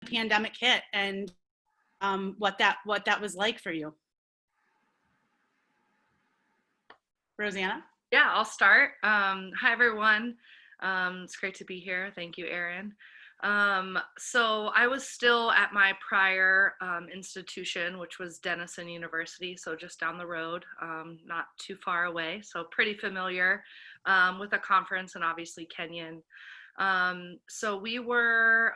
pandemic hit and what that was like for you. Rosanna? Yeah, I'll start. Hi, everyone. It's great to be here. Thank you, Erin. So I was still at my prior institution, which was Denison University, so just down the road, not too far away, so pretty familiar with the conference and obviously Kenyon. So we were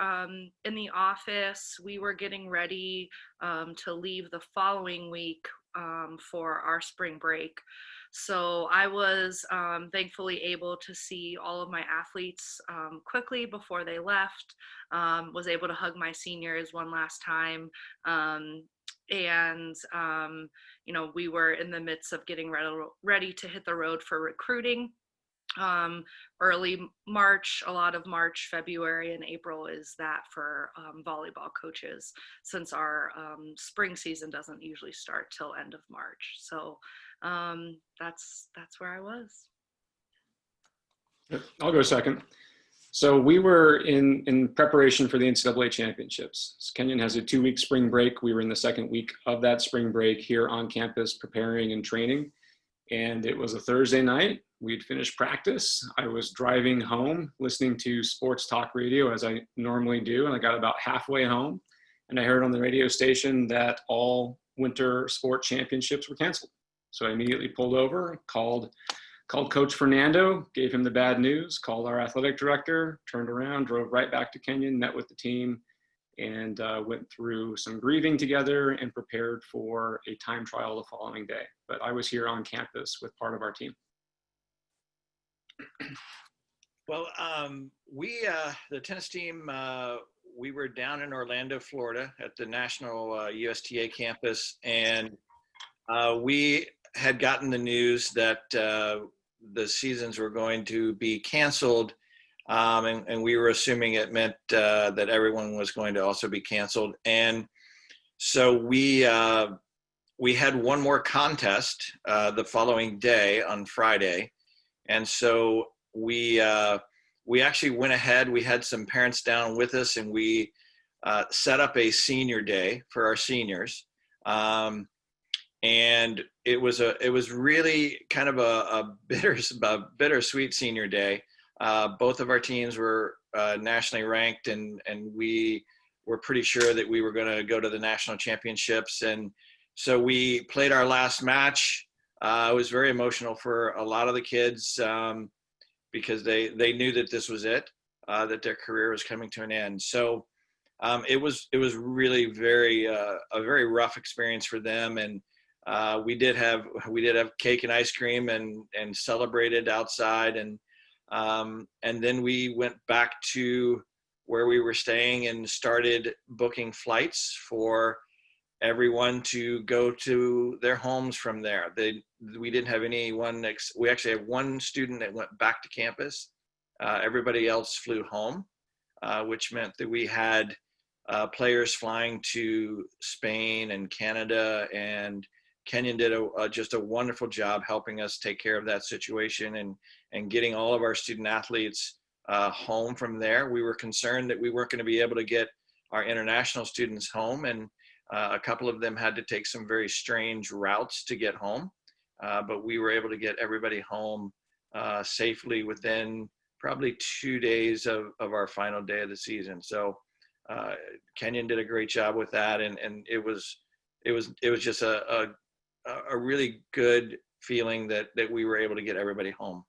in the office. We were getting ready to leave the following week for our spring break. So I was thankfully able to see all of my athletes quickly before they left, was able to hug my seniors one last time. And we were in the midst of getting ready to hit the road for recruiting. Early March, a lot of March, February, and April is that for volleyball coaches, since our spring season doesn't usually start till end of March. So that's where I was. I'll go second. So we were in preparation for the NCAA championships. So Kenyon has a 2-week spring break. We were in the second week of that spring break here on campus preparing and training. And it was a Thursday night. We'd finished practice. I was driving home, listening to sports talk radio as I normally do. And I got about halfway home and I heard on the radio station that all winter sport championships were canceled. So I immediately pulled over, called Coach Fernando, gave him the bad news, called our athletic director, turned around, drove right back to Kenyon, met with the team, and went through some grieving together and prepared for a time trial the following day. But I was here on campus with part of our team. Well, the tennis team, we were down in Orlando, Florida at the National USTA campus, and we had gotten the news that the seasons were going to be canceled, and we were assuming it meant that everyone was going to also be canceled. And so we had one more contest the following day on Friday. And so we actually went ahead. We had some parents down with us, and we set up a senior day for our seniors. And it was really kind of a bittersweet senior day. Both of our teams were nationally ranked, and we were pretty sure that we were going to go to the national championships. And so we played our last match. It was very emotional for a lot of the kids because they knew that this was it, that their career was coming to an end. So it was really a very rough experience for them. And we did have cake and ice cream and celebrated outside, and then we went back to where we were staying and started booking flights for everyone to go to their homes from there. We didn't have anyone. We actually have one student that went back to campus. Everybody else flew home, which meant that we had players flying to Spain and Canada, and Kenyon did just a wonderful job helping us take care of that situation and getting all of our student athletes home from there. We were concerned that we weren't going to be able to get our international students home, and a couple of them had to take some very strange routes to get home, but we were able to get everybody home safely within probably 2 days of our final day of the season. So Kenyon did a great job with that, and it was just a really good feeling that we were able to get everybody home.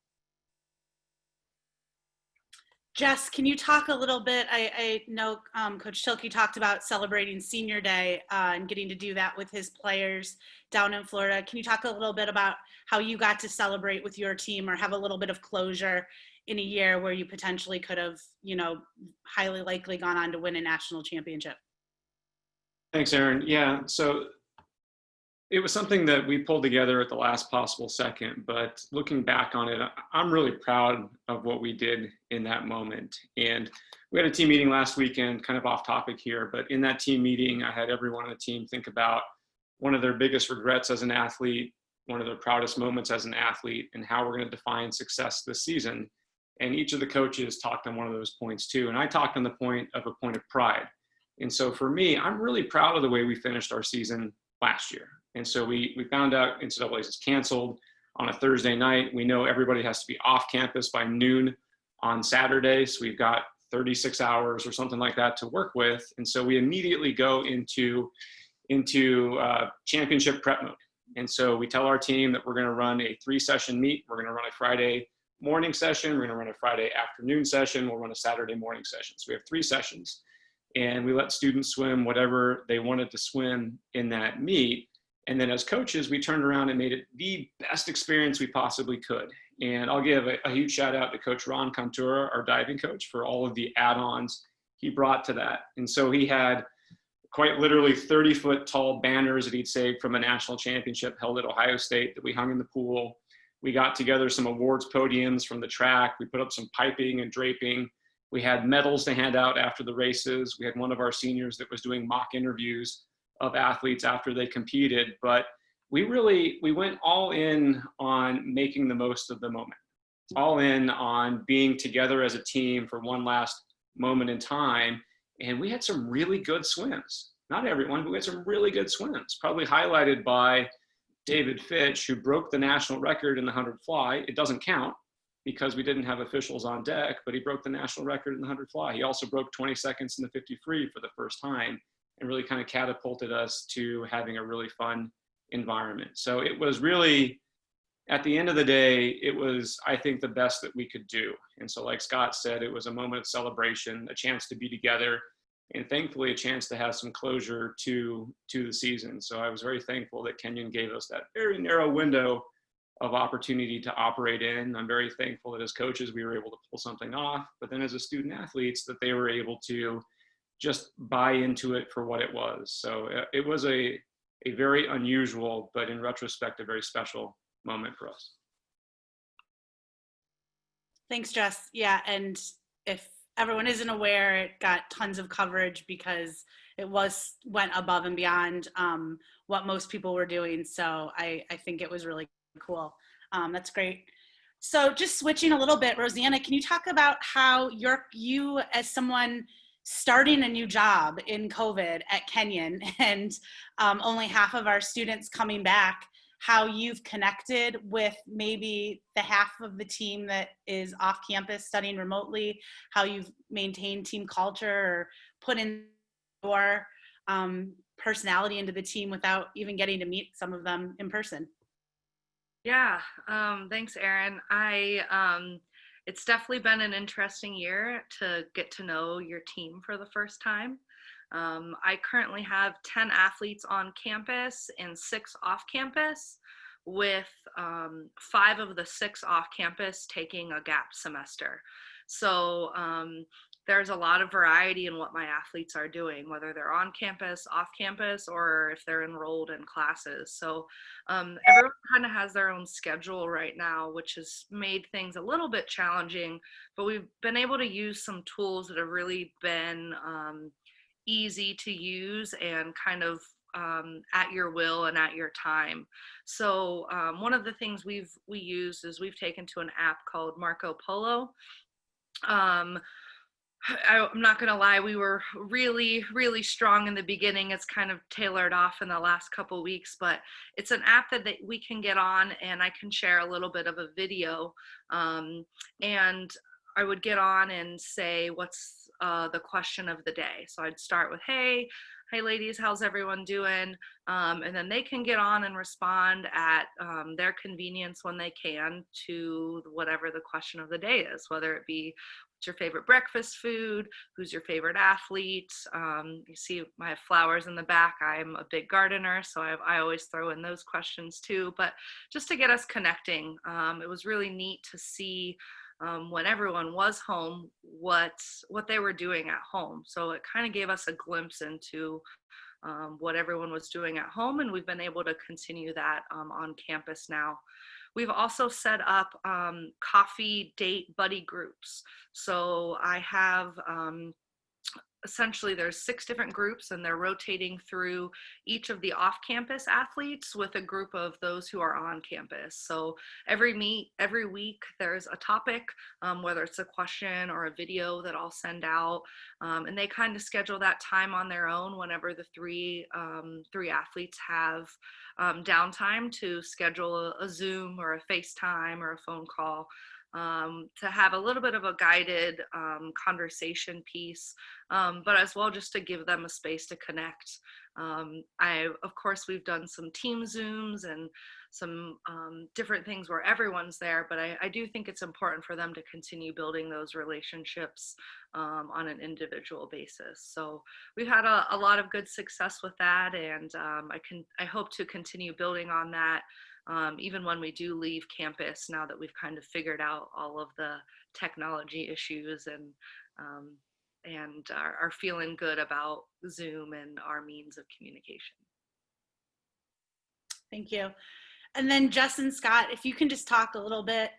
Jess, can you talk a little bit? I know Coach Thielke talked about celebrating Senior Day and getting to do that with his players down in Florida. Can you talk a little bit about how you got to celebrate with your team or have a little bit of closure in a year where you potentially could have, highly likely gone on to win a national championship? Thanks, Erin. Yeah, so it was something that we pulled together at the last possible second, but looking back on it, I'm really proud of what we did in that moment. And we had a team meeting last weekend, kind of off topic here, but in that team meeting, I had everyone on the team think about one of their biggest regrets as an athlete, one of their proudest moments as an athlete, and how we're going to define success this season. And each of the coaches talked on one of those points too. And I talked on the point of pride. And so for me, I'm really proud of the way we finished our season last year. And so we found out NCAA is canceled on a Thursday night. We know everybody has to be off campus by noon on Saturday. So we've got 36 hours or something like that to work with. And so we immediately go into championship prep mode. And so we tell our team that we're going to run a 3-session meet. We're going to run a Friday morning session. We're going to run a Friday afternoon session. We'll run a Saturday morning session. So we have 3 sessions. And we let students swim whatever they wanted to swim in that meet. And then as coaches, we turned around and made it the best experience we possibly could. And I'll give a huge shout out to Coach Ron Contura, our diving coach, for all of the add-ons he brought to that. And so he had quite literally 30-foot tall banners that he'd saved from a national championship held at Ohio State that we hung in the pool. We got together some awards podiums from the track. We put up some piping and draping. We had medals to hand out after the races. We had one of our seniors that was doing mock interviews of athletes after they competed. But we went all in on making the most of the moment, all in on being together as a team for one last moment in time. And we had some really good swims. Not everyone, but we had some really good swims, probably highlighted by David Fitch, who broke the national record in the 100 fly. It doesn't count because we didn't have officials on deck, but he broke the national record in the 100 fly. He also broke 20 seconds in the 50 free for the first time and really kind of catapulted us to having a really fun environment. So it was really, at the end of the day, it was, I think, the best that we could do. And so like Scott said, it was a moment of celebration, a chance to be together, and thankfully a chance to have some closure to the season. So I was very thankful that Kenyon gave us that very narrow window of opportunity to operate in. I'm very thankful that as coaches, we were able to pull something off, but then as a student athletes, that they were able to just buy into it for what it was. So it was a very unusual, but in retrospect, a very special moment for us. Thanks, Jess. Yeah, and if everyone isn't aware, it got tons of coverage because it went above and beyond what most people were doing. So I think it was really cool. That's great. So just switching a little bit, Rosanna, can you talk about how you as someone starting a new job in COVID at Kenyon and only half of our students coming back, how you've connected with maybe the half of the team that is off campus studying remotely, how you've maintained team culture or put in your personality into the team without even getting to meet some of them in person? Yeah, thanks, Erin. It's definitely been an interesting year to get to know your team for the first time. I currently have 10 athletes on campus and 6 off campus, with 5 of the 6 off campus taking a gap semester. So there's a lot of variety in what my athletes are doing, whether they're on campus, off campus, or if they're enrolled in classes. So everyone kind of has their own schedule right now, which has made things a little bit challenging, but we've been able to use some tools that have really been easy to use and kind of at your will and at your time. So one of the things we use is we've taken to an app called Marco Polo. I'm not going to lie, we were really, really strong in the beginning. It's kind of tailored off in the last couple weeks, but it's an app that we can get on, and I can share a little bit of a video. And I would get on and say, what's the question of the day? So I'd start with, hey ladies, how's everyone doing? And then they can get on and respond at their convenience when they can to whatever the question of the day is, whether it be what's your favorite breakfast food, who's your favorite athlete. You see I have flowers in the back. I'm a big gardener, so I always throw in those questions too, but just to get us connecting. It was really neat to see when everyone was home, what they were doing at home. So it kind of gave us a glimpse into what everyone was doing at home, and we've been able to continue that on campus now. We've also set up coffee date buddy groups. So I have essentially there's 6 different groups, and they're rotating through each of the off-campus athletes with a group of those who are on campus. So every week there's a topic, whether it's a question or a video that I'll send out, and they kind of schedule that time on their own whenever the three athletes have downtime to schedule a Zoom or a FaceTime or a phone call, to have a little bit of a guided conversation piece, but as well just to give them a space to connect. Of course, we've done some team Zooms and some different things where everyone's there, but I do think it's important for them to continue building those relationships on an individual basis. So we've had a lot of good success with that, and I hope to continue building on that. Even when we do leave campus, now that we've kind of figured out all of the technology issues and are feeling good about Zoom and our means of communication. Thank you. And then Jessen, Scott, if you can just talk a little bit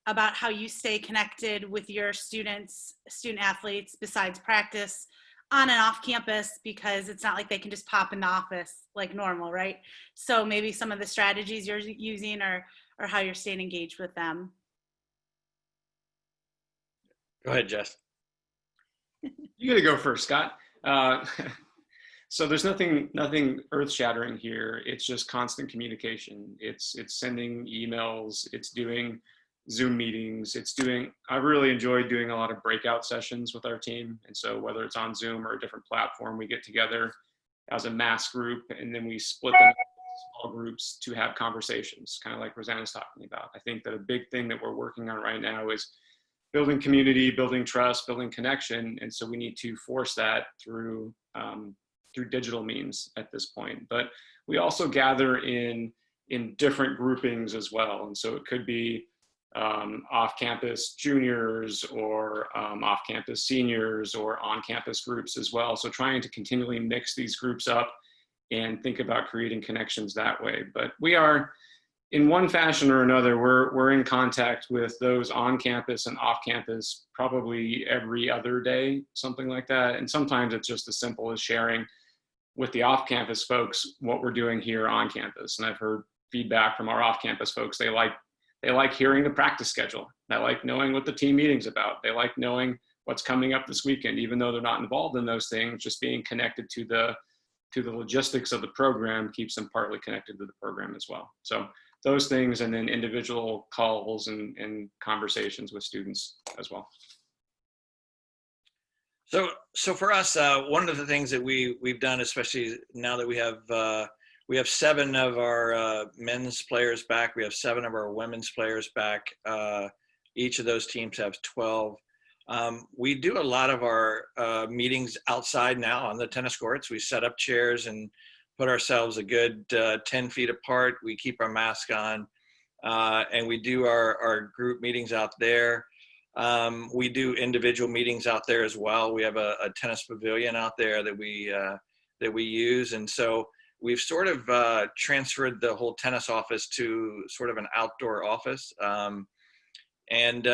about how you stay connected with your student athletes besides practice on and off campus, because it's not like they can just pop in the office like normal, right? So maybe some of the strategies you're using or how you're staying engaged with them. Go ahead, Jess. You got to go first, Scott. So there's nothing earth-shattering here. It's just constant communication. It's sending emails. It's doing Zoom meetings. I really enjoy doing a lot of breakout sessions with our team. And so whether it's on Zoom or a different platform, we get together as a mass group, and then we split them into small groups to have conversations, kind of like Rosanna's talking about. I think that a big thing that we're working on right now is building community, building trust, building connection. And so we need to force that through digital means at this point. But we also gather in different groupings as well. And so it could be off-campus juniors or off-campus seniors or on-campus groups as well. So trying to continually mix these groups up and think about creating connections that way. But we are, in one fashion or another, we're in contact with those on campus and off campus probably every other day, something like that. And sometimes it's just as simple as sharing with the off campus folks what we're doing here on campus. And I've heard feedback from our off campus folks. They like hearing the practice schedule. They like knowing what the team meeting's about. They like knowing what's coming up this weekend, even though they're not involved in those things. Just being connected to the logistics of the program keeps them partly connected to the program as well. So those things, and then individual calls and conversations with students as well. So for us, one of the things that we've done, especially now that we have 7 of our men's players back, we have 7 of our women's players back. Each of those teams have 12. We do a lot of our meetings outside now on the tennis courts. We set up chairs and put ourselves a good 10 feet apart. We keep our mask on, and we do our group meetings out there. We do individual meetings out there as well. We have a tennis pavilion out there that we use, and so we've sort of transferred the whole tennis office to sort of an outdoor office. And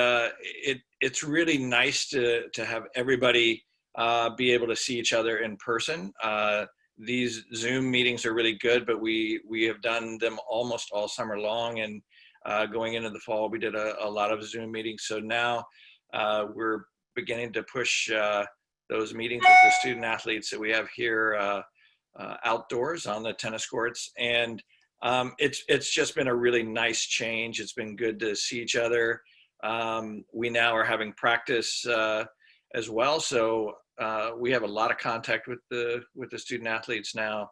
it's really nice to have everybody be able to see each other in person. These Zoom meetings are really good, but we have done them almost all summer long, and going into the fall, we did a lot of Zoom meetings. So now we're beginning to push those meetings with the student athletes that we have here outdoors on the tennis courts. And it's just been a really nice change. It's been good to see each other. We now are having practice as well. So we have a lot of contact with the student athletes now.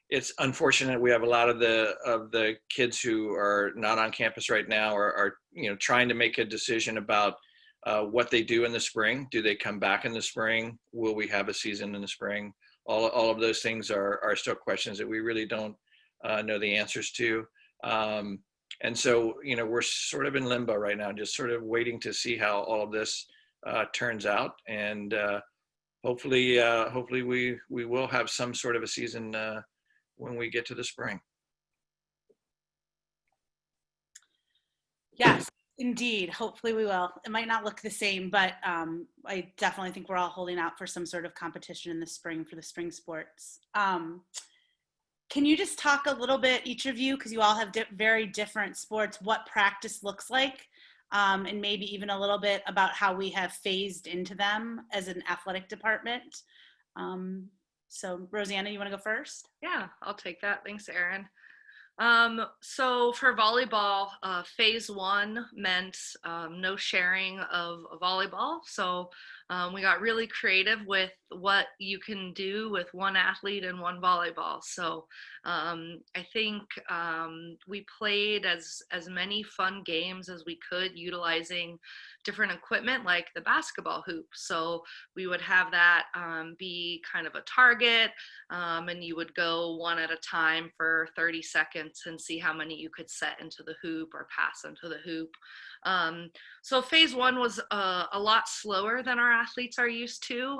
It's unfortunate we have a lot of the kids who are not on campus right now are trying to make a decision about what they do in the spring. Do they come back in the spring? Will we have a season in the spring? All of those things are still questions that we really don't know the answers to. And so, we're sort of in limbo right now, just sort of waiting to see how all of this turns out. And hopefully we will have some sort of a season when we get to the spring. Yes, Indeed. Hopefully we will. It might not look the same, but I definitely think we're all holding out for some sort of competition in the spring for the spring sports. Can you just talk a little bit, each of you, because you all have very different sports, what practice looks like, and maybe even a little bit about how we have phased into them as an athletic department. So Rosanna, you want to go first? Yeah, I'll take that. Thanks, Erin. So for volleyball, phase one meant no sharing of volleyball. So we got really creative with what you can do with one athlete and one volleyball. So I think we played as many fun games as we could, utilizing different equipment like the basketball hoop. So we would have that be kind of a target, and you would go one at a time for 30 seconds and see how many you could set into the hoop or pass into the hoop. So phase one was a lot slower than our athletes are used to,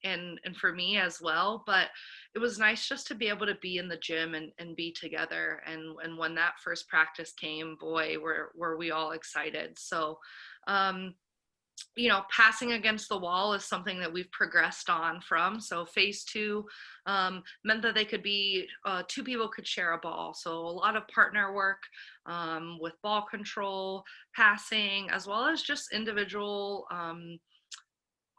and for me as well, but it was nice just to be able to be in the gym and be together. And when that first practice came, boy, were we all excited. So you know, passing against the wall is something that we've progressed on from. So phase two meant that they could be, two people could share a ball. So a lot of partner work with ball control, passing, as well as just individual,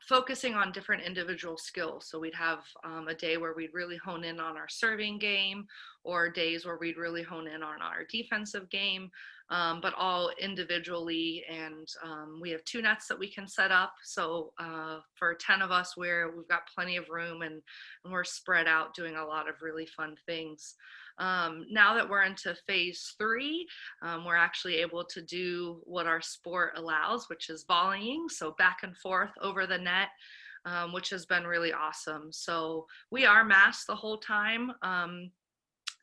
focusing on different individual skills. So we'd have a day where we'd really hone in on our serving game, or days where we'd really hone in on our defensive game, but all individually. And we have 2 nets that we can set up. So for 10 of us, we've got plenty of room, and we're spread out doing a lot of really fun things. Now that we're into phase 3, we're actually able to do what our sport allows, which is volleying, so back and forth over the net, which has been really awesome. So we are masked the whole time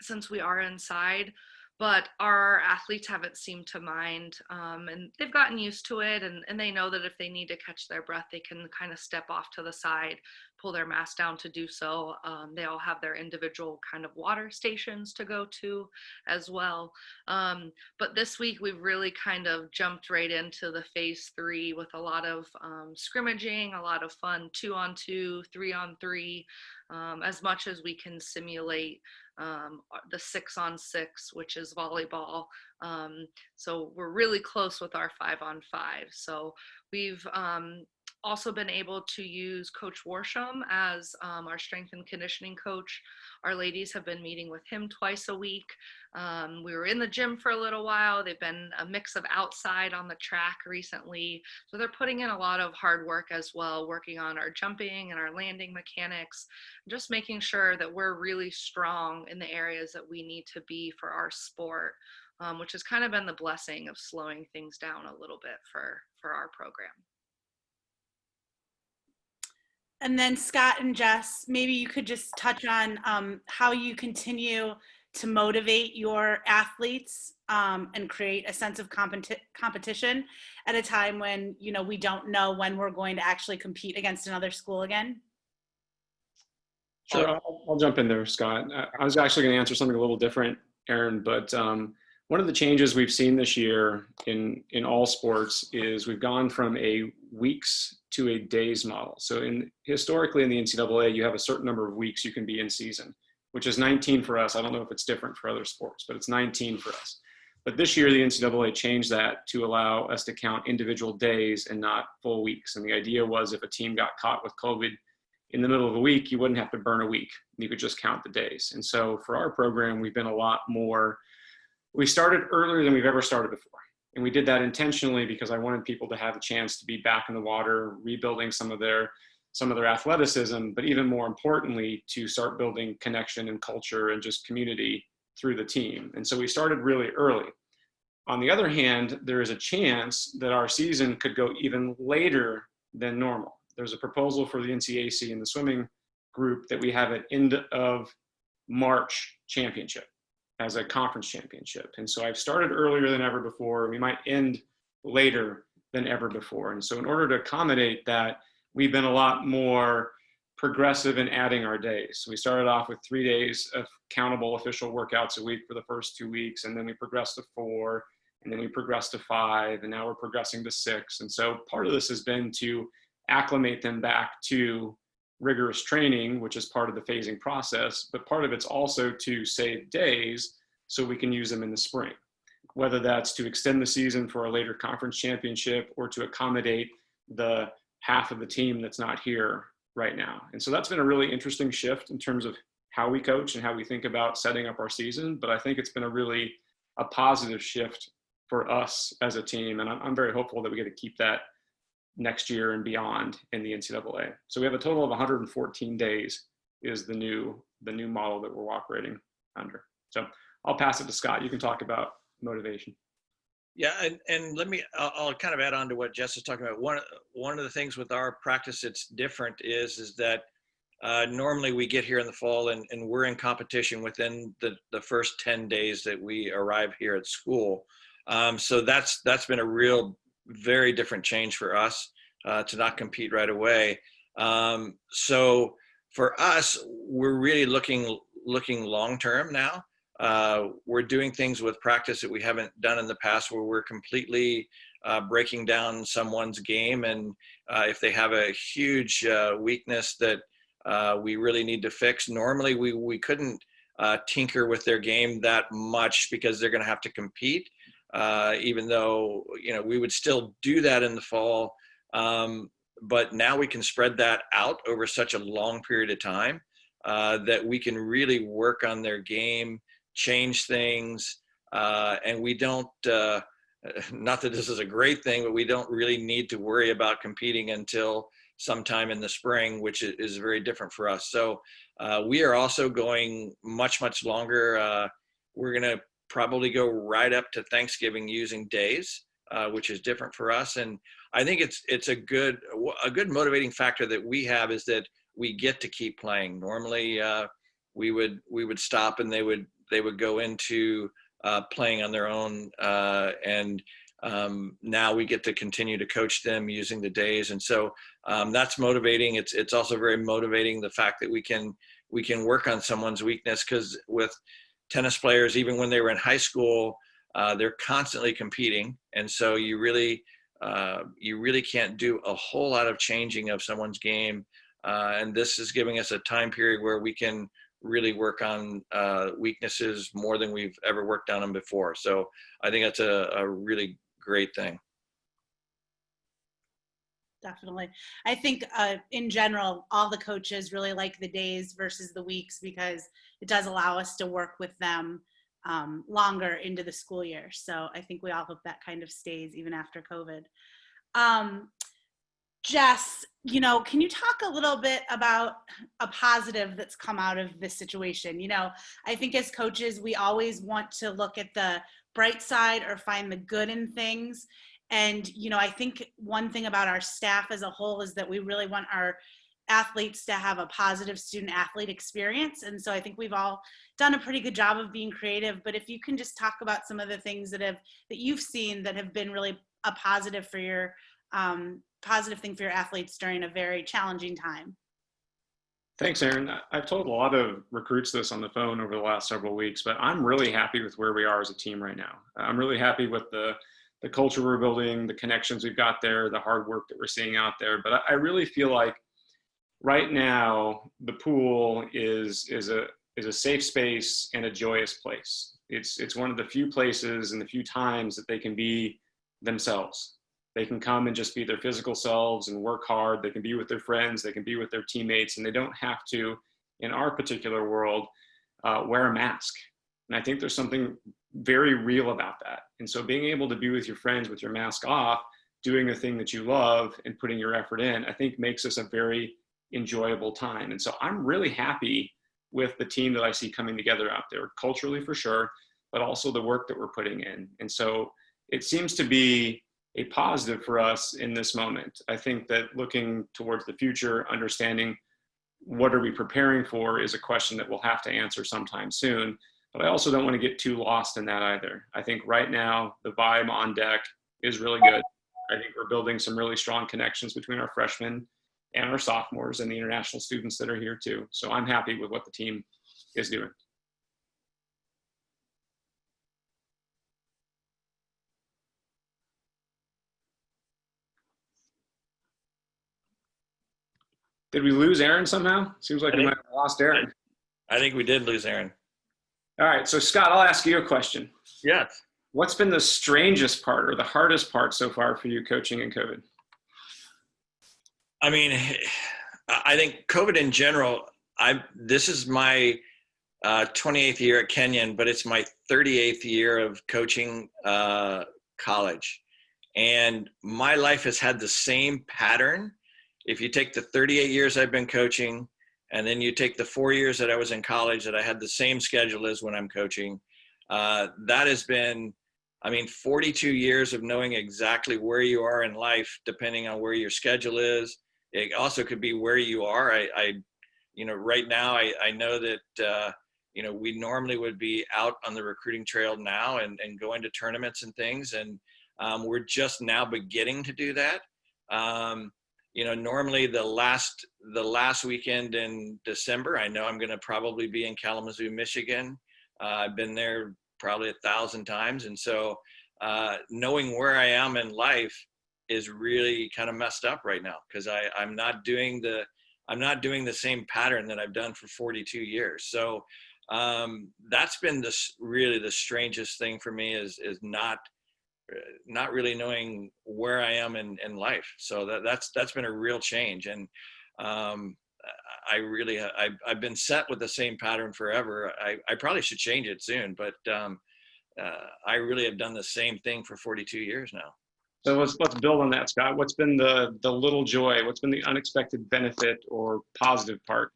since we are inside, but our athletes haven't seemed to mind, and they've gotten used to it, and they know that if they need to catch their breath, they can kind of step off to the side, pull their mask down to do so. They all have their individual kind of water stations to go to as well. But this week we've really kind of jumped right into the phase 3 with a lot of scrimmaging, a lot of fun 2-on-2, 3-on-3, as much as we can simulate the 6-on-6, which is volleyball. So we're really close with our 5-on-5. So we've also been able to use Coach Warsham as our strength and conditioning coach. Our ladies have been meeting with him twice a week. We were in the gym for a little while. They've been a mix of outside on the track recently. So they're putting in a lot of hard work as well, working on our jumping and our landing mechanics, just making sure that we're really strong in the areas that we need to be for our sport, which has kind of been the blessing of slowing things down a little bit for our program. And then Scott and Jess, maybe you could just touch on how you continue to motivate your athletes and create a sense of competition at a time when, you know, we don't know when we're going to actually compete against another school again. Sure, I'll jump in there, Scott. I was actually going to answer something a little different, Erin, but one of the changes we've seen this year in all sports is we've gone from a weeks to a days model. So historically in the NCAA, you have a certain number of weeks you can be in season, which is 19 for us. I don't know if it's different for other sports, but it's 19 for us. But this year, the NCAA changed that to allow us to count individual days and not full weeks. And the idea was if a team got caught with COVID in the middle of a week, you wouldn't have to burn a week. You could just count the days. And so for our program, we've been a lot more, we started earlier than we've ever started before. And we did that intentionally because I wanted people to have a chance to be back in the water, rebuilding some of their athleticism, but even more importantly, to start building connection and culture and just community through the team. And so we started really early. On the other hand, there is a chance that our season could go even later than normal. There's a proposal for the NCAC and the swimming group that we have an end of March championship as a conference championship. And so I've started earlier than ever before. We might end later than ever before. And so in order to accommodate that, we've been a lot more progressive in adding our days. So we started off with 3 days of countable official workouts a week for the first 2 weeks, and then we progressed to 4, and then we progressed to 5, and now we're progressing to 6. And so part of this has been to acclimate them back to rigorous training, which is part of the phasing process, but part of it's also to save days so we can use them in the spring, whether that's to extend the season for a later conference championship or to accommodate the half of the team that's not here right now. And so that's been a really interesting shift in terms of how we coach and how we think about setting up our season. But I think it's been a positive shift for us as a team. And I'm very hopeful that we get to keep that next year and beyond in the NCAA. So we have a total of 114 days is the new model that we're operating under. So I'll pass it to Scott. You can talk about motivation. Yeah, and I'll kind of add on to what Jess is talking about. One of the things with our practice that's different is that normally we get here in the fall and we're in competition within the first 10 days that we arrive here at school. So that's been a real, very different change for us to not compete right away. So for us, we're really looking long-term now. We're doing things with practice that we haven't done in the past, where we're completely breaking down someone's game. And if they have a huge weakness that we really need to fix, normally we couldn't tinker with their game that much because they're going to have to compete, even though, we would still do that in the fall. But now we can spread that out over such a long period of time that we can really work on their game, change things, and we don't, not that this is a great thing, but we don't really need to worry about competing until sometime in the spring, which is very different for us. So we are also going much longer. We're going to probably go right up to Thanksgiving using days, which is different for us. And I think it's a good motivating factor that we have is that we get to keep playing. Normally we would stop and they would go into playing on their own, and now we get to continue to coach them using the days. And so that's motivating. It's also very motivating, the fact that we can work on someone's weakness, because with tennis players, even when they were in high school, they're constantly competing. And so you really can't do a whole lot of changing of someone's game. And this is giving us a time period where we can really work on weaknesses more than we've ever worked on them before. So I think that's a really great thing. Definitely. I think in general, all the coaches really like the days versus the weeks, because it does allow us to work with them longer into the school year. So I think we all hope that kind of stays even after COVID. Jess, can you talk a little bit about a positive that's come out of this situation? I think as coaches, we always want to look at the bright side or find the good in things. And, I think one thing about our staff as a whole is that we really want our athletes to have a positive student-athlete experience. And so I think we've all done a pretty good job of being creative. But if you can just talk about some of the things that you've seen that have been really a positive for your positive thing for your athletes during a very challenging time. Thanks, Erin. I've told a lot of recruits this on the phone over the last several weeks, but I'm really happy with where we are as a team right now. I'm really happy with the culture we're building, the connections we've got there, the hard work that we're seeing out there. But I really feel like right now the pool is a safe space and a joyous place. It's one of the few places and the few times that they can be themselves. They can come and just be their physical selves and work hard. They can be with their friends. They can be with their teammates, and they don't have to, in our particular world, wear a mask. And I think there's something very real about that. And so being able to be with your friends with your mask off, doing the thing that you love and putting your effort in, I think makes this a very enjoyable time. And so I'm really happy with the team that I see coming together out there, culturally for sure, but also the work that we're putting in. And so it seems to be a positive for us in this moment. I think that looking towards the future, understanding what are we preparing for is a question that we'll have to answer sometime soon. But I also don't want to get too lost in that either. I think right now the vibe on deck is really good. I think we're building some really strong connections between our freshmen and our sophomores and the international students that are here too. So I'm happy with what the team is doing. Did we lose Erin somehow? Seems like we might have lost Erin. I think we did lose Erin. All right, so Scott, I'll ask you a question. Yes. What's been the strangest part or the hardest part so far for you coaching in COVID? I mean, I think COVID in general, this is my 28th year at Kenyon, but it's my 38th year of coaching college. And my life has had the same pattern. If you take the 38 years I've been coaching, and then you take the 4 years that I was in college that I had the same schedule as when I'm coaching, that has been, 42 years of knowing exactly where you are in life, depending on where your schedule is. It also could be where you are. Right now, I know that, we normally would be out on the recruiting trail now and going to tournaments and things. And we're just now beginning to do that. Normally the last weekend in December, I know I'm going to probably be in Kalamazoo, Michigan. I've been there probably 1,000 times. And so knowing where I am in life is really kind of messed up right now, because I'm not doing the same pattern that I've done for 42 years. So that's been really the strangest thing for me is not really knowing where I am in life. So that's been a real change. And I've been set with the same pattern forever. I probably should change it soon, but I really have done the same thing for 42 years now. So let's build on that, Scott. What's been the little joy? What's been the unexpected benefit or positive part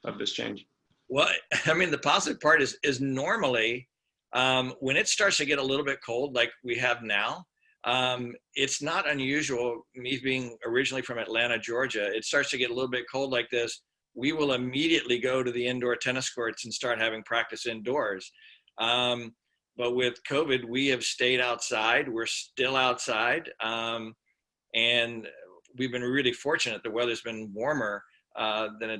of this change? Well, the positive part is normally when it starts to get a little bit cold, like we have now, it's not unusual. Me being originally from Atlanta, Georgia, it starts to get a little bit cold like this. We will immediately go to the indoor tennis courts and start having practice indoors. But with COVID, we have stayed outside. We're still outside. And we've been really fortunate. The weather's been warmer than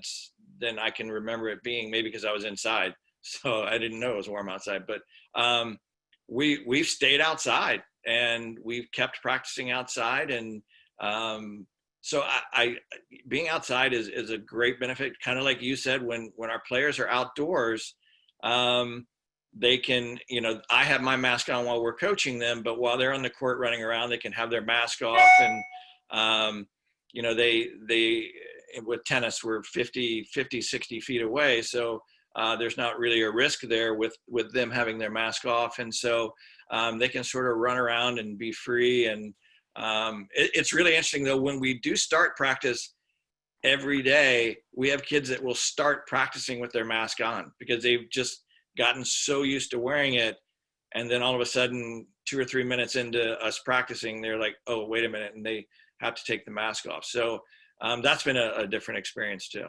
I can remember it being, maybe because I was inside. So I didn't know it was warm outside. But we've stayed outside and we've kept practicing outside. And so I being outside is a great benefit. Kind of like you said, when our players are outdoors, they can, I have my mask on while we're coaching them, but while they're on the court running around, they can have their mask off. And, they with tennis, we're 50, 60 feet away. So there's not really a risk there with them having their mask off. And so they can sort of run around and be free. And it's really interesting, though, when we do start practice every day, we have kids that will start practicing with their mask on because they've just gotten so used to wearing it. And then all of a sudden, 2 or 3 minutes into us practicing, they're like, oh, wait a minute. And they have to take the mask off. So that's been a different experience too.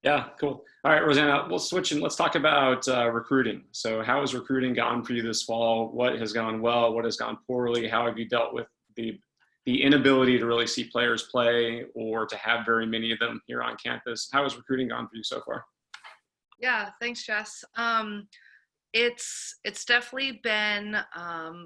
Yeah, cool. All right, Rosanna, we'll switch and let's talk about recruiting. So how has recruiting gone for you this fall? What has gone well? What has gone poorly? How have you dealt with the inability to really see players play or to have very many of them here on campus? How has recruiting gone for you so far? Yeah, thanks, Jess. It's definitely been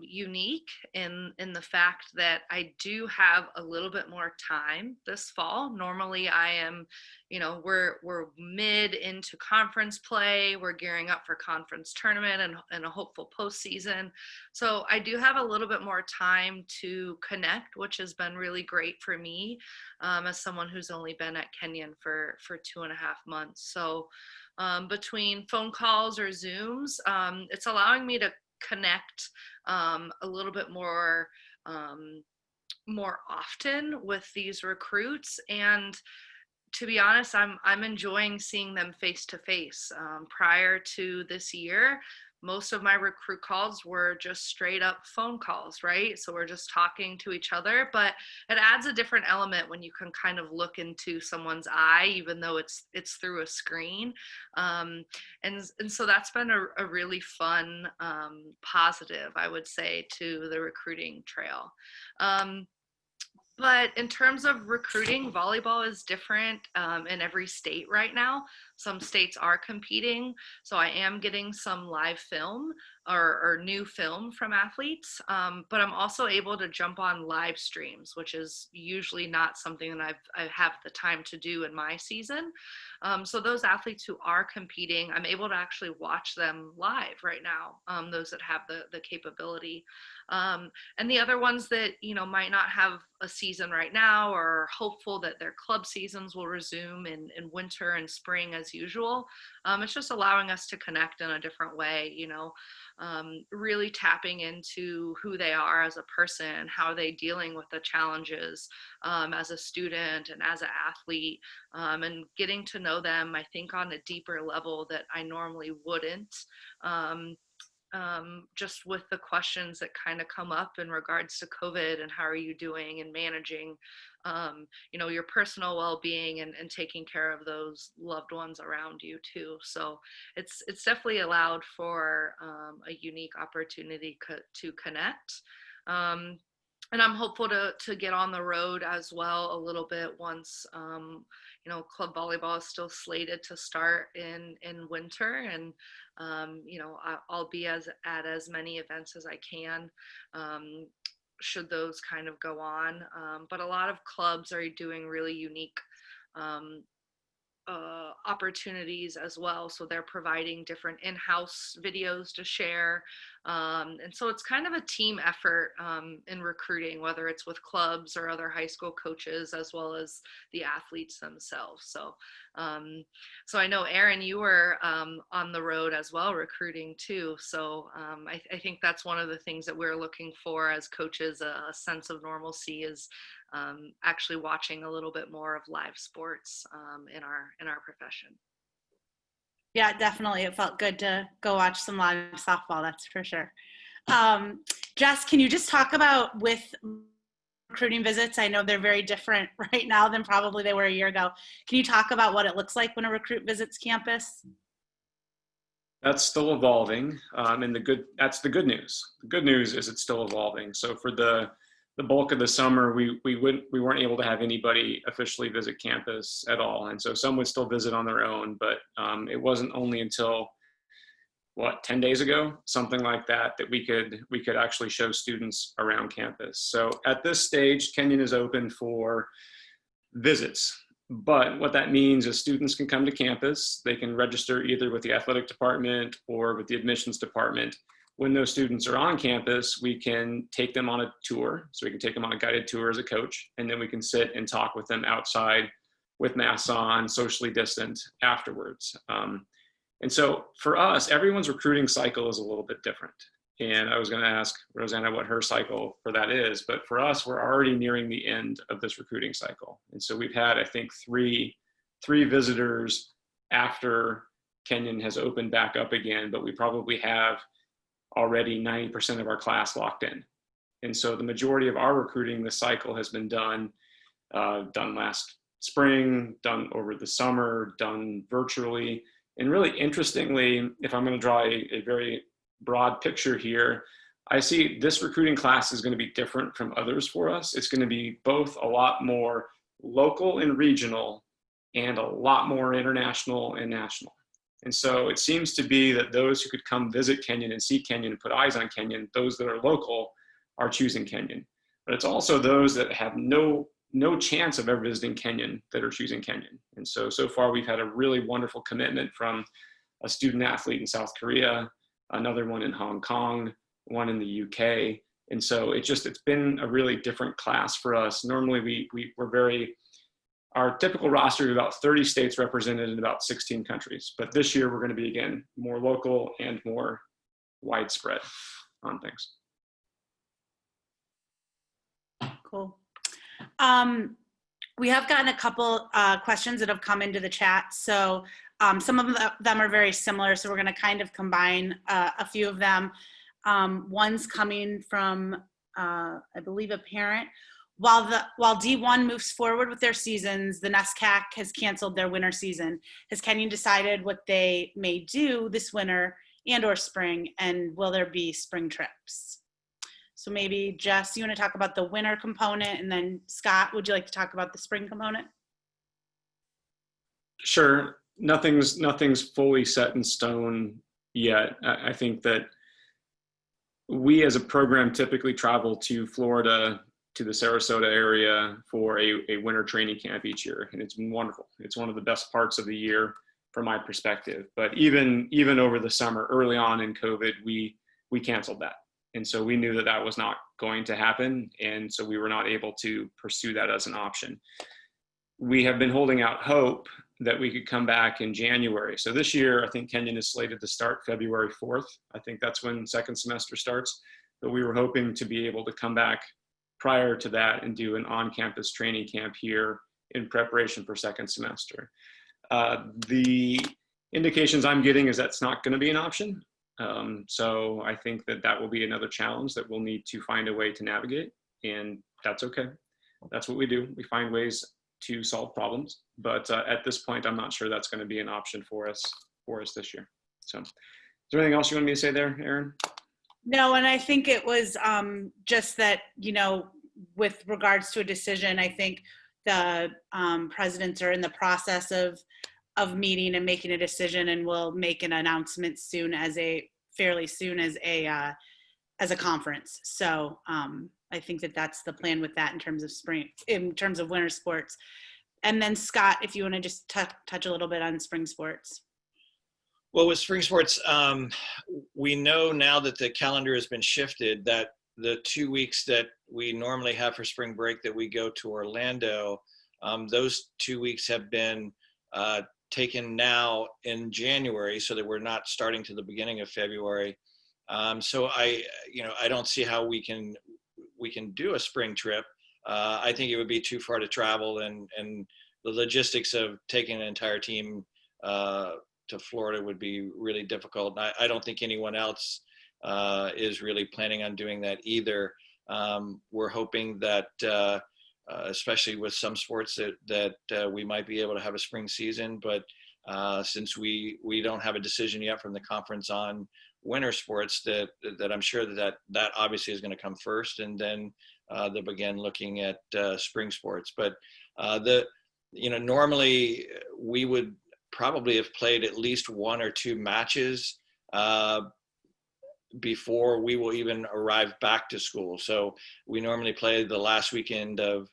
unique in the fact that I do have a little bit more time this fall. Normally I am, we're mid into conference play. We're gearing up for conference tournament and a hopeful postseason. So I do have a little bit more time to connect, which has been really great for me as someone who's only been at Kenyon for 2.5 months. So between phone calls or Zooms, it's allowing me to connect a little bit more often with these recruits. And to be honest, I'm enjoying seeing them face to face. Prior to this year, most of my recruit calls were just straight up phone calls, right? So we're just talking to each other, but it adds a different element when you can kind of look into someone's eye, even though it's through a screen. And so that's been a really fun positive, I would say, to the recruiting trail. But in terms of recruiting, volleyball is different in every state right now. Some states are competing, so I am getting some live film or new film from athletes, but I'm also able to jump on live streams, which is usually not something that I have the time to do in my season. So those athletes who are competing, I'm able to actually watch them live right now, those that have the capability. And the other ones that, might not have a season right now or are hopeful that their club seasons will resume in winter and spring as usual. It's just allowing us to connect in a different way, really tapping into who they are as a person, how are they dealing with the challenges as a student and as an athlete, and getting to know them, I think, on a deeper level that I normally wouldn't. Just with the questions that kind of come up in regards to COVID and how are you doing and managing, your personal well-being and taking care of those loved ones around you too. So it's definitely allowed for a unique opportunity to connect. And I'm hopeful to get on the road as well a little bit once, club volleyball is still slated to start in winter, and I'll be at as many events as I can, should those kind of go on. But a lot of clubs are doing really unique opportunities as well. So they're providing different in-house videos to share. And so it's kind of a team effort in recruiting, whether it's with clubs or other high school coaches, as well as the athletes themselves. So I know, Erin, you were on the road as well, recruiting too. So I think that's one of the things that we're looking for as coaches, a sense of normalcy, is actually watching a little bit more of live sports in our profession. Yeah, definitely. It felt good to go watch some live softball, that's for sure. Jess, can you just talk about with recruiting visits? I know they're very different right now than probably they were a year ago. Can you talk about what it looks like when a recruit visits campus? That's still evolving, and that's the good news. The good news is it's still evolving. So for the bulk of the summer, we weren't able to have anybody officially visit campus at all, and so some would still visit on their own. But it wasn't only until 10 days ago, something like that, that we could actually show students around campus. So at this stage, Kenyon is open for visits. But what that means is students can come to campus. They can register either with the athletic department or with the admissions department. When those students are on campus, we can take them on a tour. So we can take them on a guided tour as a coach, and then we can sit and talk with them outside with masks on, socially distant afterwards. And so for us, everyone's recruiting cycle is a little bit different. And I was going to ask Rosanna what her cycle for that is, but for us, we're already nearing the end of this recruiting cycle. And so we've had, I think, three visitors after Kenyon has opened back up again, but we probably have already 90% of our class locked in. And so the majority of our recruiting this cycle has been done last spring, done over the summer, done virtually. And really interestingly, if I'm going to draw a very broad picture here, I see this recruiting class is going to be different from others for us. It's going to be both a lot more local and regional and a lot more international and national. And so it seems to be that those who could come visit Kenyon and see Kenyon and put eyes on Kenyon, those that are local are choosing Kenyon. But it's also those that have no chance of ever visiting Kenyon that are choosing Kenyon. And so far we've had a really wonderful commitment from a student athlete in South Korea, another one in Hong Kong, one in the UK. And so it's been a really different class for us. Normally our typical roster is about 30 states represented in about 16 countries. But this year we're going to be, again, more local and more widespread on things. Cool. We have gotten a couple questions that have come into the chat. So some of them are very similar. So we're going to kind of combine a few of them. One's coming from, I believe, a parent. While D1 moves forward with their seasons, the NESCAC has canceled their winter season. Has Kenyon decided what they may do this winter and or spring, and will there be spring trips? So maybe Jess, you want to talk about the winter component, and then Scott, would you like to talk about the spring component? Sure. Nothing's fully set in stone yet. I think that We as a program typically travel to Florida, to the Sarasota area for a winter training camp each year. And it's been wonderful. It's one of the best parts of the year from my perspective. But even over the summer, early on in COVID, we canceled that. And so we knew that that was not going to happen. And so we were not able to pursue that as an option. We have been holding out hope that we could come back in January. So this year, I think Kenyon is slated to start February 4th. I think that's when second semester starts. But we were hoping to be able to come back prior to that and do an on-campus training camp here in preparation for second semester. The indications I'm getting is that's not going to be an option. So I think that that will be another challenge that we'll need to find a way to navigate, and that's okay. That's what we do. We find ways to solve problems, but at this point, I'm not sure that's going to be an option for us this year. So, is there anything else you want me to say there, Erin? No, and I think it was just that, you know, with regards to a decision, I think the presidents are in the process of meeting and making a decision, and will make an announcement fairly soon as a conference. So I think that that's the plan with that in terms of winter sports. And then Scott, if you want to just touch a little bit on spring sports. Well, with spring sports, we know now that the calendar has been shifted, that the 2 weeks that we normally have for spring break that we go to Orlando, those 2 weeks have been taken now in January, so that we're not starting to the beginning of February. So I don't see how we can do a spring trip. I think it would be too far to travel, and the logistics of taking an entire team to Florida would be really difficult. And I don't think anyone else is really planning on doing that either. We're hoping that, especially with some sports, that we might be able to have a spring season, but since we don't have a decision yet from the conference on winter sports, that I'm sure that obviously is going to come first, and then they'll begin looking at spring sports. But normally we would probably have played at least 1 or 2 matches before we will even arrive back to school. So we normally play the last weekend of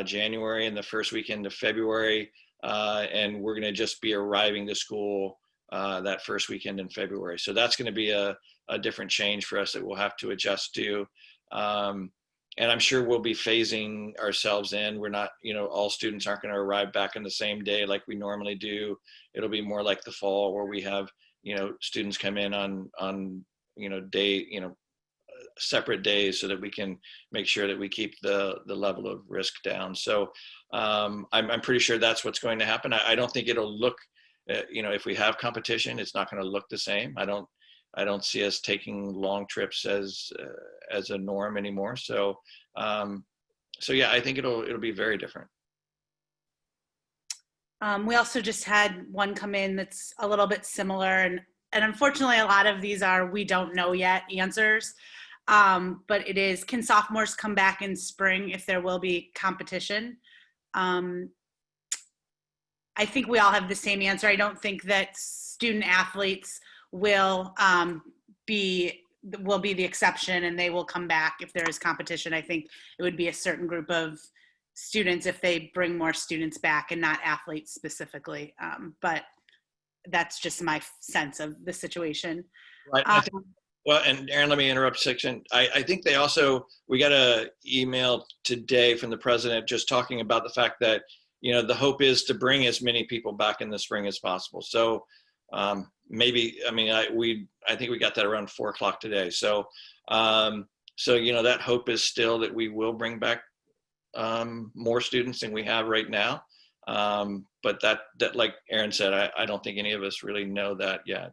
January and the first weekend of February, and we're going to just be arriving to school that first weekend in February. So that's going to be a different change for us that we'll have to adjust to. And I'm sure we'll be phasing ourselves in. We're not, all students aren't going to arrive back on the same day like we normally do. It'll be more like the fall, where we have, students come in on separate days, so that we can make sure that we keep the level of risk down. So I'm pretty sure that's what's going to happen. I don't think it'll look, if we have competition, it's not going to look the same. I don't see us taking long trips as a norm anymore. So yeah, I think it'll be very different. We also just had one come in that's a little bit similar, and unfortunately a lot of these are we don't know yet answers. But it is, can sophomores come back in spring if there will be competition? I think we all have the same answer. I don't think that student athletes will be the exception, and they will come back if there is competition. I think it would be a certain group of students if they bring more students back, and not athletes specifically. But that's just my sense of the situation. Right. Well, and Erin, let me interrupt a section. I think we got an email today from the president just talking about the fact that, the hope is to bring as many people back in the spring as possible. So maybe, I think we got that around 4:00 today. So, that hope is still that we will bring back more students than we have right now. But that like Erin said, I don't think any of us really know that yet.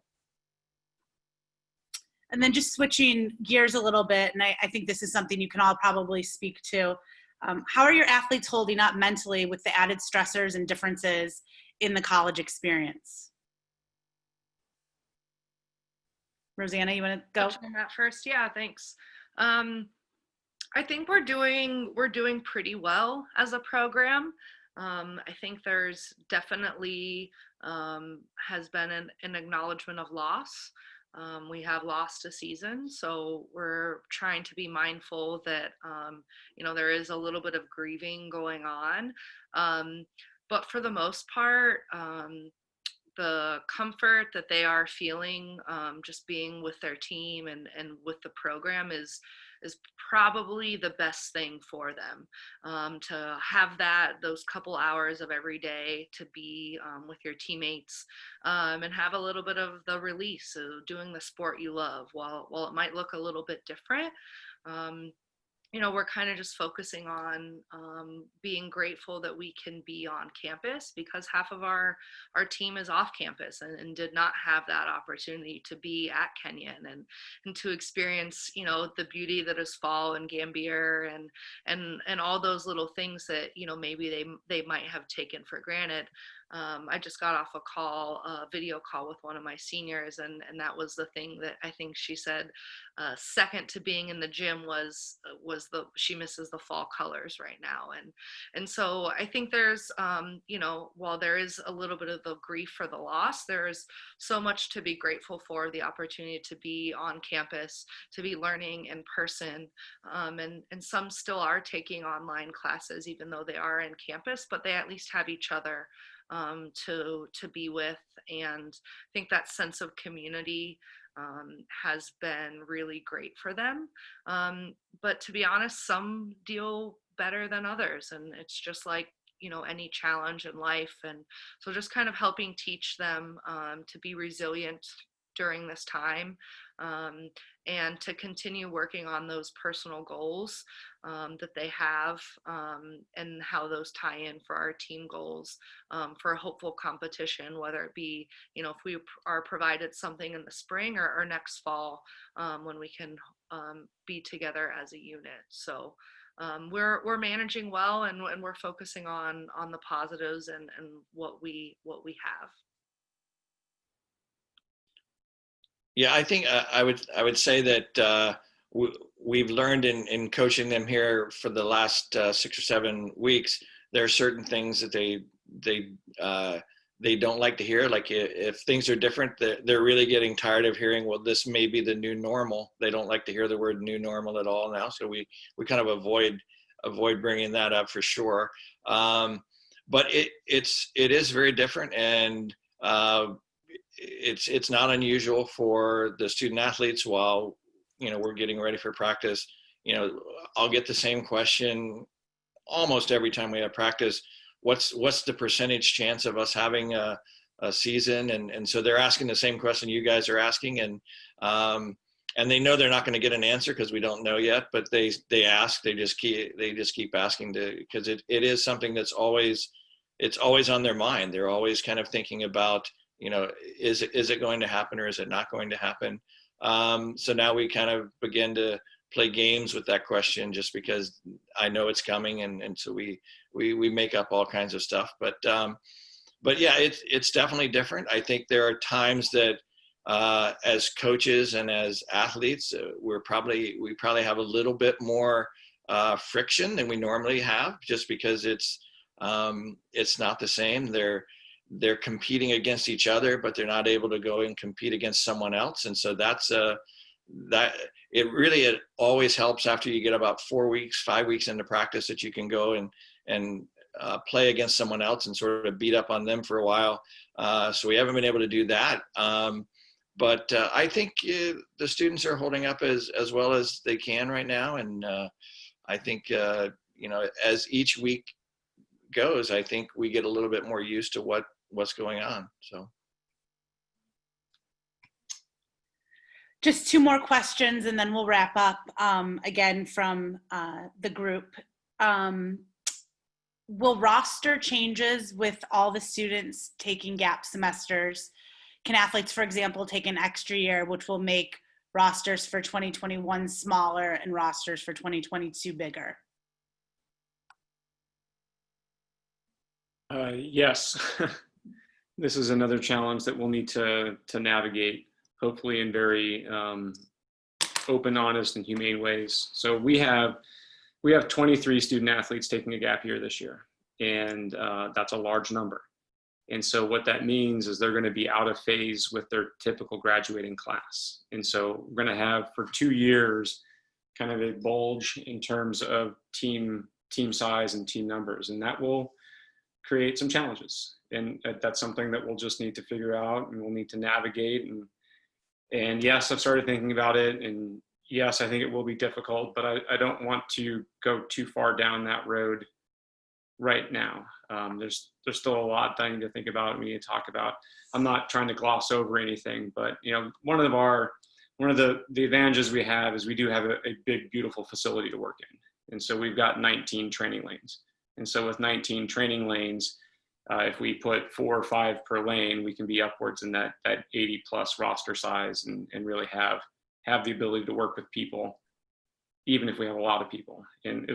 And then just switching gears a little bit, and I think this is something you can all probably speak to. How are your athletes holding up mentally with the added stressors and differences in the college experience? Rosanna, you want to go? Touch on that first? Yeah, thanks. I think we're doing pretty well as a program. I think there's definitely has been an acknowledgement of loss. we have lost a season, so we're trying to be mindful that, there is a little bit of grieving going on. But for the most part, the comfort that they are feeling just being with their team and with the program is probably the best thing for them, to have those couple hours of every day to be with your teammates, and have a little bit of the release of doing the sport you love. While it might look a little bit different, we're kind of just focusing on being grateful that we can be on campus, because half of our team is off campus and did not have that opportunity to be at Kenyon and to experience, the beauty that is fall and Gambier and all those little things that, maybe they might have taken for granted. I just got off a video call with one of my seniors, and that was the thing that I think she said, second to being in the gym was she misses the fall colors right now. And so I think there's, while there is a little bit of the grief for the loss, there's so much to be grateful for: the opportunity to be on campus, to be learning in person. And some still are taking online classes, even though they are in campus, but they at least have each other to be with. And I think that sense of community has been really great for them. But to be honest, some deal better than others, and it's just like, any challenge in life. And so just kind of helping teach them to be resilient during this time, and to continue working on those personal goals that they have, and how those tie in for our team goals, for a hopeful competition, whether it be, if we are provided something in the spring or next fall, when we can be together as a unit. So we're managing well, and we're focusing on the positives and what we have. Yeah, I think I would say that we've learned in coaching them here for the last 6 or 7 weeks. There are certain things that they don't like to hear. Like if things are different, they're really getting tired of hearing, well, this may be the new normal. They don't like to hear the word new normal at all now. So we kind of avoid bringing that up for sure. But it is very different, and it's not unusual for the student athletes while, we're getting ready for practice. I'll get the same question almost every time we have practice. What's the percentage chance of us having a season? And so they're asking the same question you guys are asking. And they know they're not going to get an answer because we don't know yet, but they ask, they just keep asking, because it is something that's always on their mind. They're always kind of thinking about, is it going to happen or is it not going to happen? So now we kind of begin to play games with that question, just because I know it's coming. And so we make up all kinds of stuff, but yeah, it's definitely different. I think there are times that, as coaches and as athletes, we probably have a little bit more friction than we normally have, just because it's not the same. They're competing against each other, but they're not able to go and compete against someone else. And so it always helps after you get about 4 weeks, 5 weeks into practice, that you can go and play against someone else and sort of beat up on them for a while. So we haven't been able to do that. But I think the students are holding up as well as they can right now. And I think, as each week goes, I think we get a little bit more used to what's going on. So. Just 2 more questions and then we'll wrap up, again from the group. Will roster changes with all the students taking gap semesters? Can athletes, for example, take an extra year, which will make rosters for 2021 smaller and rosters for 2022 bigger? Yes. This is another challenge that we'll need to navigate, hopefully in very open, honest, and humane ways. So we have 23 student athletes taking a gap year this year, and that's a large number. And so what that means is they're going to be out of phase with their typical graduating class. And so we're going to have for 2 years kind of a bulge in terms of team size and team numbers, and that will create some challenges. And that's something that we'll just need to figure out, and we'll need to navigate. And yes, I've started thinking about it, and yes, I think it will be difficult, but I don't want to go too far down that road right now. There's still a lot that I need to think about and we need to talk about. I'm not trying to gloss over anything, but one of the advantages we have is we do have a big, beautiful facility to work in. And so we've got 19 training lanes. And so with 19 training lanes, if we put 4 or 5 per lane, we can be upwards in that 80 plus roster size and really have the ability to work with people, even if we have a lot of people. And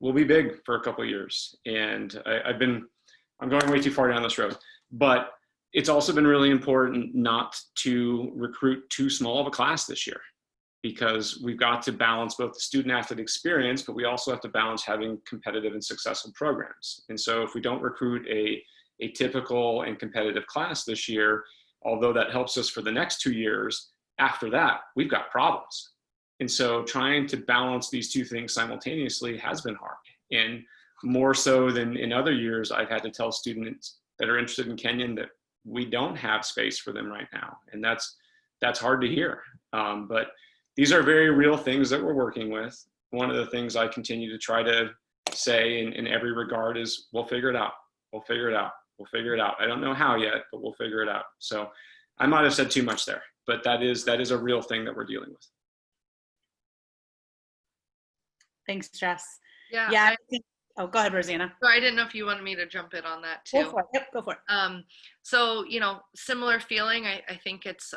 we'll be big for a couple of years. And I'm going way too far down this road, but it's also been really important not to recruit too small of a class this year, because we've got to balance both the student athlete experience, but we also have to balance having competitive and successful programs. And so if we don't recruit a typical and competitive class this year, although that helps us for the next 2 years, after that, we've got problems. And so trying to balance these two things simultaneously has been hard. And more so than in other years, I've had to tell students that are interested in Kenyon that we don't have space for them right now. And that's hard to hear. But these are very real things that we're working with. One of the things I continue to try to say in every regard is, we'll figure it out. We'll figure it out. We'll figure it out. I don't know how yet, but we'll figure it out. So I might have said too much there, but that is a real thing that we're dealing with. Thanks, Jess. Yeah. Oh, go ahead, Rosanna. So I didn't know if you wanted me to jump in on that too. Go for it. Yep, go for it. So, similar feeling. I think it's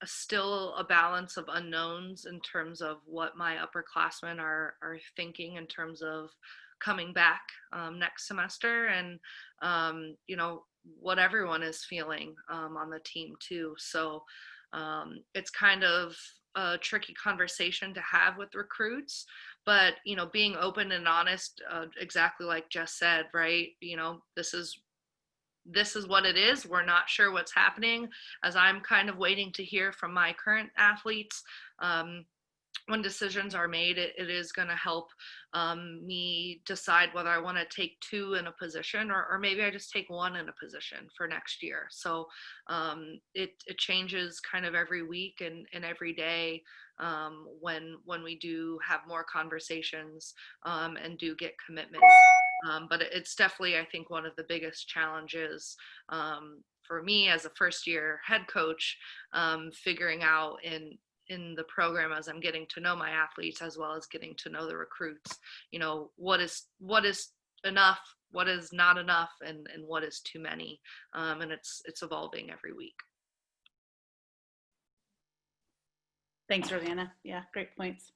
still a balance of unknowns in terms of what my upperclassmen are thinking in terms of coming back next semester, and what everyone is feeling on the team too. So it's kind of a tricky conversation to have with recruits, but being open and honest, exactly like Jess said, right? This is what it is. We're not sure what's happening, as I'm kind of waiting to hear from my current athletes. When decisions are made, it is going to help me decide whether I want to take 2 in a position, or maybe I just take 1 in a position for next year. So it changes kind of every week and every day when we do have more conversations and do get commitments. But it's definitely, I think, one of the biggest challenges for me as a first-year head coach, figuring out in the program, as I'm getting to know my athletes as well as getting to know the recruits, what is enough, what is not enough, and what is too many. And it's evolving every week. Thanks, Rosanna. Yeah, great points.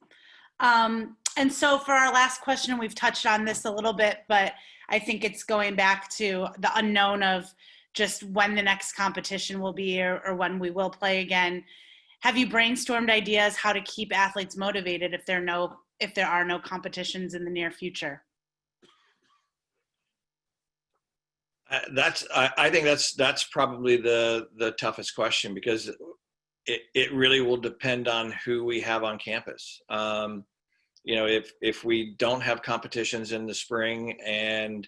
And so for our last question, we've touched on this a little bit, but I think it's going back to the unknown of just when the next competition will be, or when we will play again. Have you brainstormed ideas how to keep athletes motivated if there are no competitions in the near future? I think that's probably the toughest question, because it really will depend on who we have on campus. If we don't have competitions in the spring, and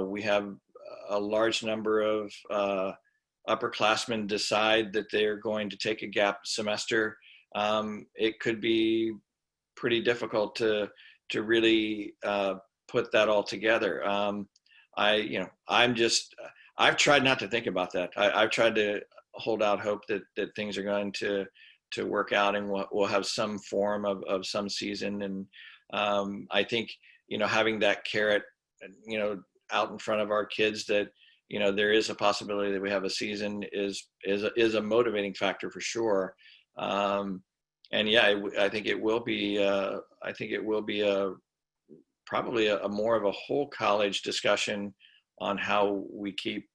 we have a large number of upperclassmen decide that they're going to take a gap semester, it could be pretty difficult to really put that all together. I've tried not to think about that. I've tried to hold out hope that things are going to work out, and we'll have some form of some season. And I think, having that carrot, out in front of our kids, that there is a possibility that we have a season is a motivating factor for sure. And yeah, I think it will be probably a more of a whole college discussion on how we keep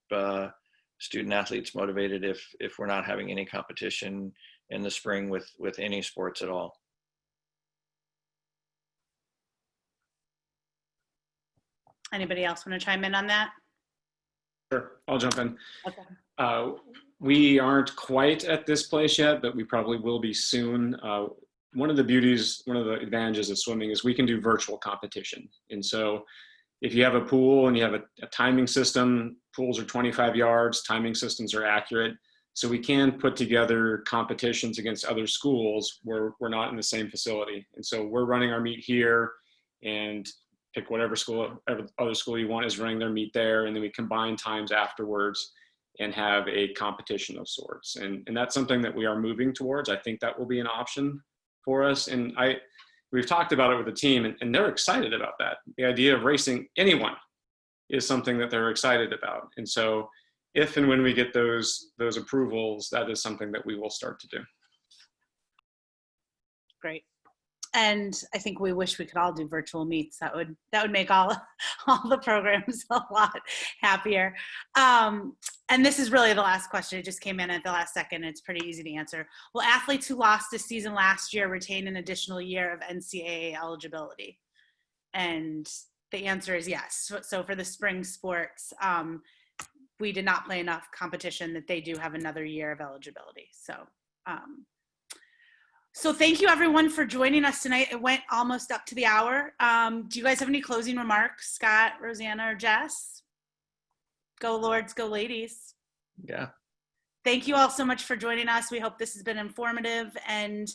student athletes motivated if we're not having any competition in the spring with any sports at all. Anybody else want to chime in on that? Sure, I'll jump in. Okay. We aren't quite at this place yet, but we probably will be soon. One of the advantages of swimming is we can do virtual competition. And so if you have a pool and you have a timing system, pools are 25 yards, timing systems are accurate. So we can put together competitions against other schools where we're not in the same facility. And so we're running our meet here, and pick whatever other school you want is running their meet there. And then we combine times afterwards and have a competition of sorts. And that's something that we are moving towards. I think that will be an option for us. And we've talked about it with the team, and they're excited about that. The idea of racing anyone is something that they're excited about. And so if and when we get those approvals, that is something that we will start to do. Great. And I think we wish we could all do virtual meets. That would make all the programs a lot happier. And this is really the last question. It just came in at the last second. It's pretty easy to answer. Will athletes who lost a season last year retain an additional year of NCAA eligibility? And the answer is yes. So for the spring sports, we did not play enough competition that they do have another year of eligibility. So thank you everyone for joining us tonight. It went almost up to the hour. Do you guys have any closing remarks, Scott, Rosanna, or Jess? Go Lords, go ladies. Yeah. Thank you all so much for joining us. We hope this has been informative, and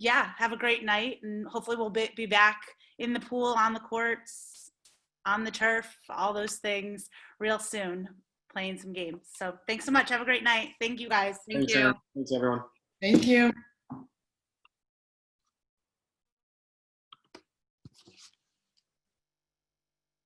yeah, have a great night, and hopefully we'll be back in the pool, on the courts, on the turf, all those things real soon, playing some games. So thanks so much. Have a great night. Thank you guys. Thank you. Thanks everyone. Thank you.